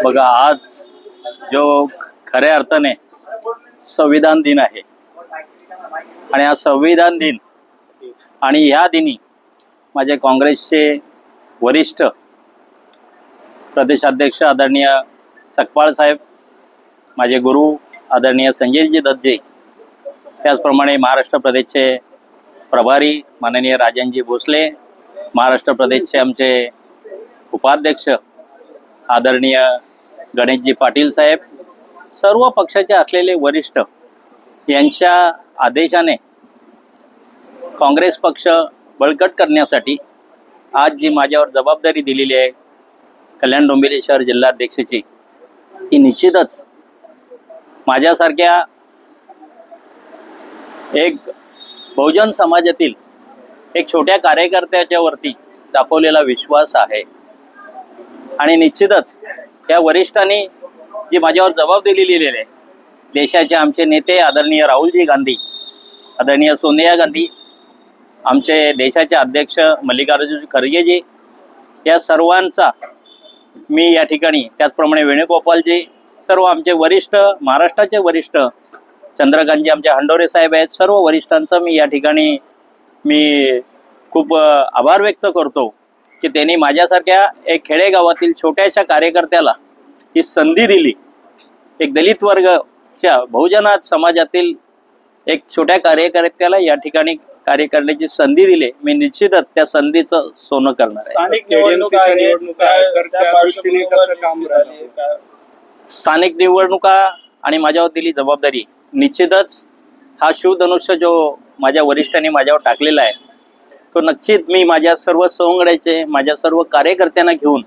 बघा, आज जो खऱ्या अर्थाने संविधान दिन आहे आणि हा संविधान दिन आणि ह्या दिनी माझे काँग्रेसचे वरिष्ठ प्रदेशाध्यक्ष आदरणीय सकपाळ साहेब, माझे गुरु आदरणीय संजयजी दत्तजी, त्याचप्रमाणे महाराष्ट्र प्रदेशचे प्रभारी माननीय राजनजी भोसले, महाराष्ट्र प्रदेशचे आमचे उपाध्यक्ष आदरणीय गणेशजी पाटील साहेब, सर्व पक्षाचे असलेले वरिष्ठ यांच्या आदेशाने काँग्रेस पक्ष बळकट करण्यासाठी आज जी माझ्यावर जबाबदारी दिलेली आहे कल्याण डोंबिवली शहर जिल्हाध्यक्षाची, ती निश्चितच माझ्यासारख्या एक बहुजन समाजातील एक छोट्या कार्यकर्त्याच्या वरती दाखवलेला विश्वास आहे आणि निश्चितच या वरिष्ठांनी जी माझ्यावर जबाबदारी दिलेली आहे, देशाचे आमचे नेते आदरणीय राहुलजी गांधी, आदरणीय सोनिया गांधी, आमचे देशाचे अध्यक्ष मल्लिकार्जुन खरगेजी, या सर्वांचा मी या ठिकाणी, त्याचप्रमाणे वेणुगोपालजी, सर्व आमचे वरिष्ठ, महाराष्ट्राचे वरिष्ठ चंद्रकांतजी आमचे हंडोरे साहेब आहेत, सर्व वरिष्ठांचा मी या ठिकाणी खूप आभार व्यक्त करतो की त्यांनी माझ्यासारख्या एक खेडेगावातील छोट्याशा कार्यकर्त्याला ही संधी दिली. एक दलित वर्गाच्या बहुजन समाजातील एक छोट्या कार्यकर्त्याला या ठिकाणी कार्य करण्याची संधी दिली. मी निश्चितच त्या संधीचं सोनं करणार आहे. स्थानिक निवडणुका आणि माझ्यावर दिली जबाबदारी, निश्चितच हा शिवधनुष्य जो माझ्या वरिष्ठांनी माझ्यावर टाकलेला आहे, तो नक्कीच मी माझ्या सर्व सवंगड्याचे, माझ्या सर्व कार्यकर्त्यांना घेऊन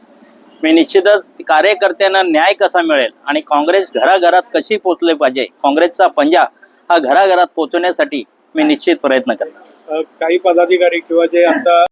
मी निश्चितच कार्यकर्त्यांना न्याय कसा मिळेल आणि काँग्रेस घराघरात कशी पोचले पाहिजे, काँग्रेसचा पंजा हा घराघरात पोचवण्यासाठी मी निश्चित प्रयत्न करणार. काही पदाधिकारी किंवा जे आता